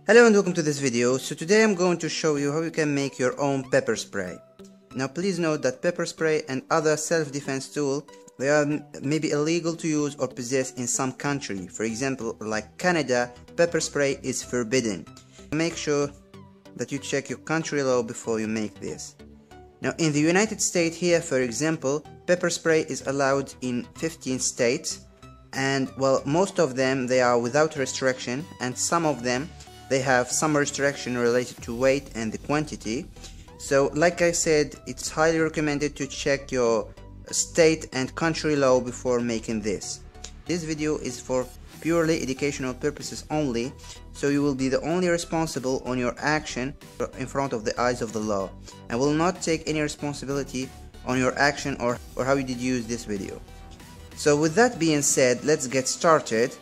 Hello and welcome to this video. So today I'm going to show you how you can make your own pepper spray. Now please note that pepper spray and other self-defense tools, they are maybe illegal to use or possess in some country. For example, like Canada, pepper spray is forbidden. Make sure that you check your country law before you make this. Now in the United States here, for example, pepper spray is allowed in 15 states, and well, most of them they are without restriction, and some of them they have some restriction related to weight and the quantity. So like I said, it's highly recommended to check your state and country law before making this. This video is for purely educational purposes only, so you will be the only responsible on your action in front of the eyes of the law, and will not take any responsibility on your action or how you did use this video. So with that being said, let's get started.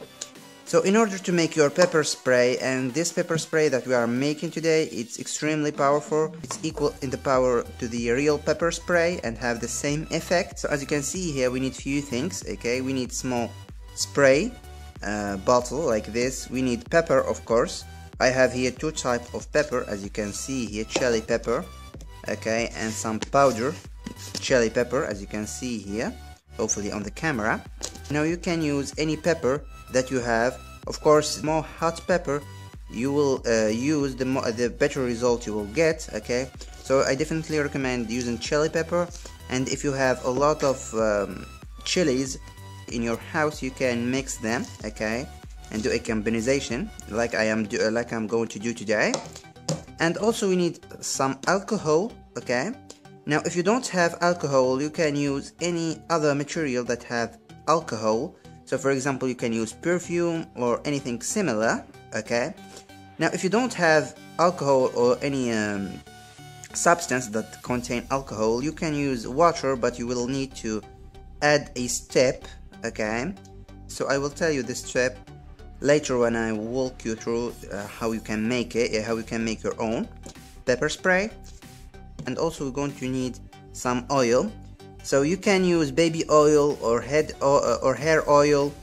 So in order to make your pepper spray, and this pepper spray that we are making today, it's extremely powerful. It's equal in the power to the real pepper spray and have the same effect. So as you can see here, we need few things. Okay, we need small spray bottle like this. We need pepper, of course. I have here two types of pepper, as you can see here, chili pepper, okay, and some powder chili pepper, as you can see here, hopefully on the camera. Now you can use any pepper that you have. Of course, more hot pepper you will use, the better result you will get. Okay, so I definitely recommend using chili pepper, and if you have a lot of chilies in your house, you can mix them, okay, and do a combination like I'm going to do today. And also we need some alcohol. Okay, now if you don't have alcohol, you can use any other material that have alcohol. So for example, you can use perfume or anything similar. Okay, now if you don't have alcohol or any substance that contain alcohol, you can use water, but you will need to add a step. Okay, so I will tell you this step later when I walk you through how you can make it, how you can make your own pepper spray. And also we're going to need some oil. So you can use baby oil or hair oil.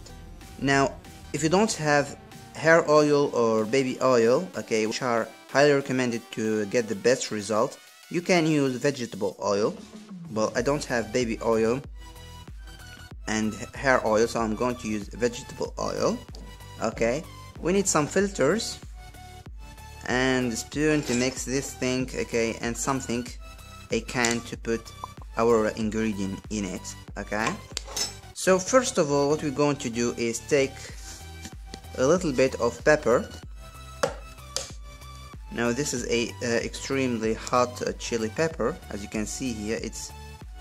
Now if you don't have hair oil or baby oil, okay, which are highly recommended to get the best result, you can use vegetable oil. Well, I don't have baby oil and hair oil, so I'm going to use vegetable oil. Okay, we need some filters and a spoon to mix this thing, okay, and something, a can to put our ingredient in it. Okay, so first of all, what we're going to do is take a little bit of pepper. Now this is a extremely hot chili pepper. As you can see here, it's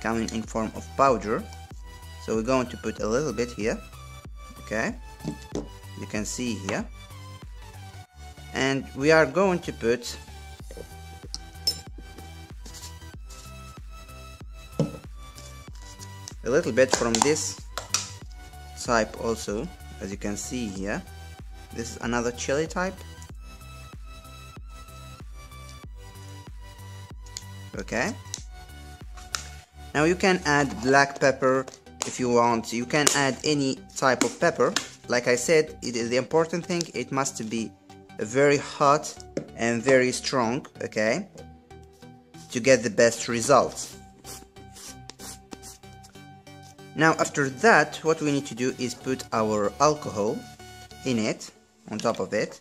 coming in form of powder, so we're going to put a little bit here. Okay, you can see here, and we are going to put a little bit from this type also. As you can see here, this is another chili type. Okay, now you can add black pepper if you want. You can add any type of pepper. Like I said, it is the important thing, it must be very hot and very strong, okay, to get the best results. Now after that, what we need to do is put our alcohol in it, on top of it.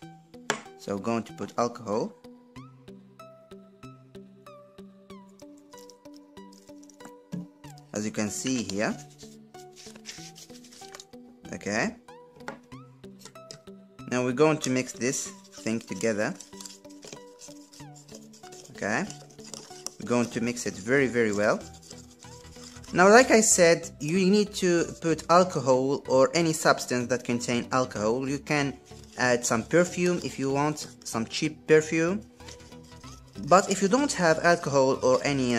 So we're going to put alcohol. As you can see here. Okay. Now we're going to mix this thing together. Okay. We're going to mix it very well. Now, like I said, you need to put alcohol or any substance that contain alcohol. You can add some perfume if you want, some cheap perfume. But if you don't have alcohol or any,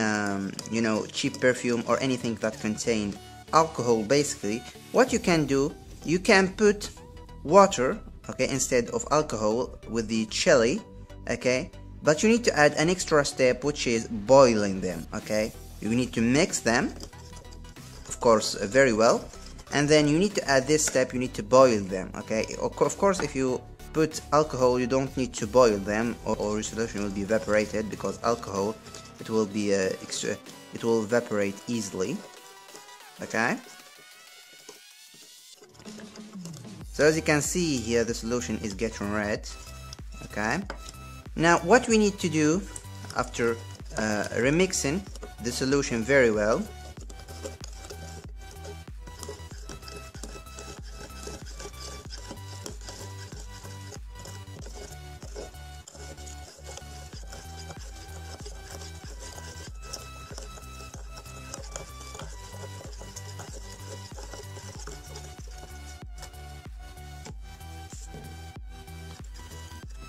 cheap perfume or anything that contain alcohol, basically, what you can do, you can put water, okay, instead of alcohol with the chili, okay. But you need to add an extra step, which is boiling them, okay. You need to mix them, of course, very well, and then you need to add this step, you need to boil them, okay. Of course, if you put alcohol, you don't need to boil them, or your solution will be evaporated, because alcohol, it will be it will evaporate easily. Okay. So as you can see here, the solution is getting red. Okay. Now what we need to do after remixing the solution very well,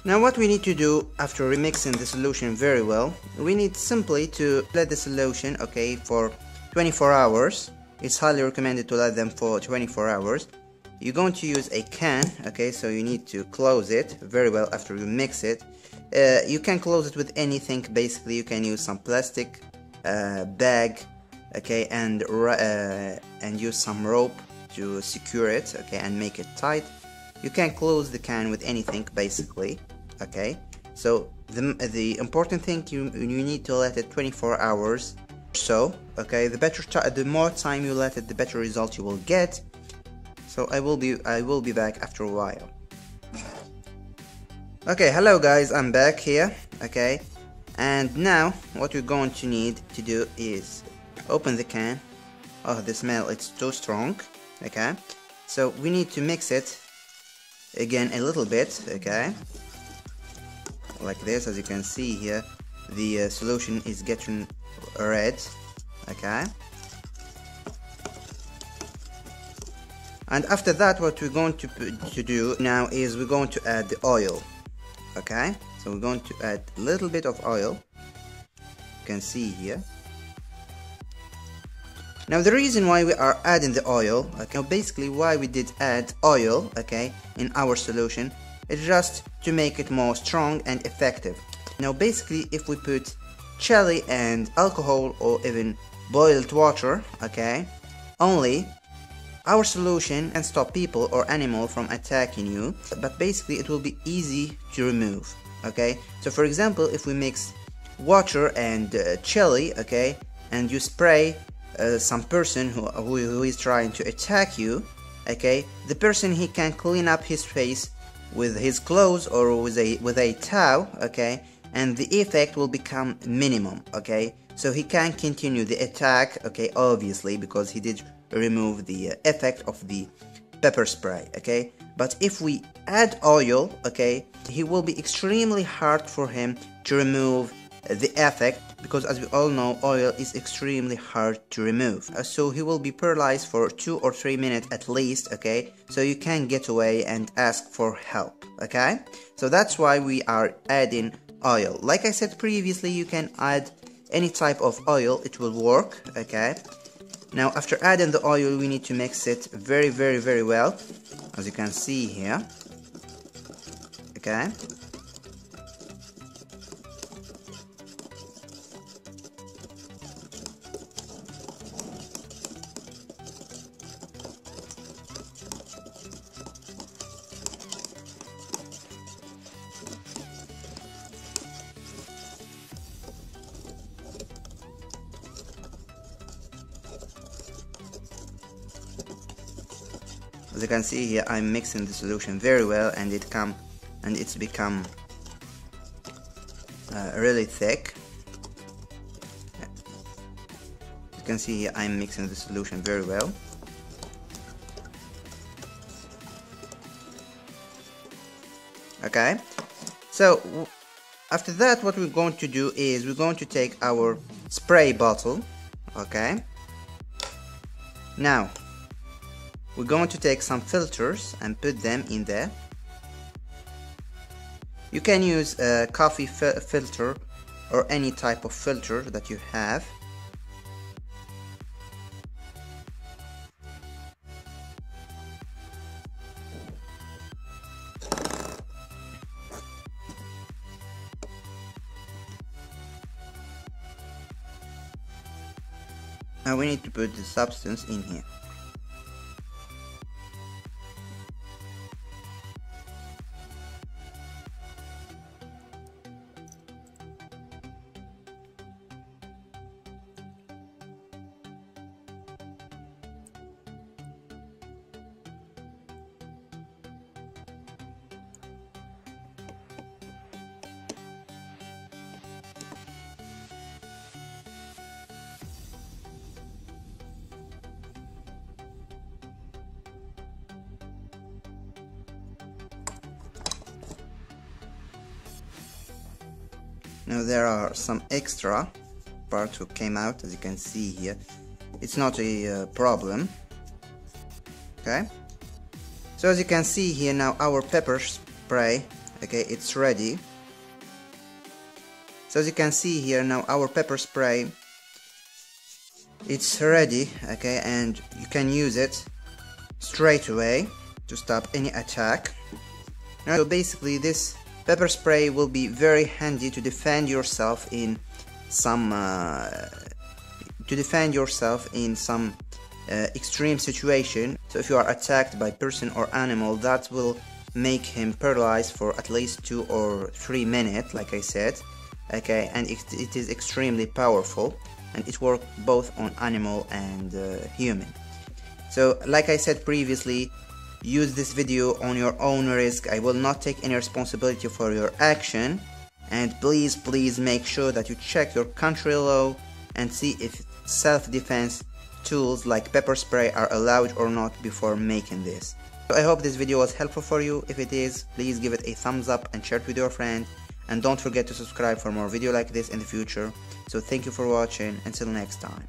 now what we need to do after remixing the solution very well, we need simply to let the solution, okay, for 24 hours. It's highly recommended to let them for 24 hours. You're going to use a can, okay, so you need to close it very well after you mix it. You can close it with anything, basically. You can use some plastic bag, okay, and use some rope to secure it, okay, and make it tight. You can close the can with anything, basically. Okay, so the important thing, you need to let it 24 hours or so. Okay, the more time you let it, the better result you will get. So I will be back after a while. Okay, hello guys, I'm back here. Okay, and now what we're going to need to do is open the can. Oh, the smell, it's too strong. Okay, so we need to mix it again a little bit. Okay, like this. As you can see here, the solution is getting red. Okay, and after that, what we're going to do now is we're going to add the oil. Okay, so we're going to add a little bit of oil. You can see here. Now the reason why we are adding the oil, okay, basically why we did add oil, okay, in our solution, is just to make it more strong and effective. Now basically if we put chili and alcohol or even boiled water, okay, only, our solution can stop people or animal from attacking you, but basically it will be easy to remove. Okay, so for example, if we mix water and chili, okay, and you spray some person who is trying to attack you, okay, the person, he can clean up his face with his clothes or with a towel, okay, and the effect will become minimum. Okay, so he can continue the attack, okay, obviously, because he did remove the effect of the pepper spray. Okay, but if we add oil, okay, he will be extremely hard for him to remove the effect, because as we all know, oil is extremely hard to remove. So he will be paralyzed for 2 or 3 minutes at least. Okay, so you can get away and ask for help. Okay, so that's why we are adding oil. Like I said previously, you can add any type of oil, it will work. Okay, now after adding the oil, we need to mix it very well, as you can see here. Okay, as you can see here, I'm mixing the solution very well, and it's become really thick. You can see here, I'm mixing the solution very well. Okay, so after that, what we're going to do is we're going to take our spray bottle. Okay, now we're going to take some filters and put them in there. You can use a coffee filter or any type of filter that you have. Now we need to put the substance in here. Now there are some extra parts who came out, as you can see here. It's not a problem. Okay, so as you can see here now, our pepper spray, okay, it's ready. So as you can see here now, our pepper spray, it's ready, okay, and you can use it straight away to stop any attack. So basically this pepper spray will be very handy to defend yourself in some extreme situation. So if you are attacked by person or animal, that will make him paralyzed for at least 2 or 3 minutes, like I said. Okay, and it is extremely powerful, and it works both on animal and human. So like I said previously, use this video on your own risk. I will not take any responsibility for your action, and please make sure that you check your country law and see if self-defense tools like pepper spray are allowed or not before making this. So I hope this video was helpful for you. If it is, please give it a thumbs up and share it with your friend. And don't forget to subscribe for more videos like this in the future. So thank you for watching. Until next time.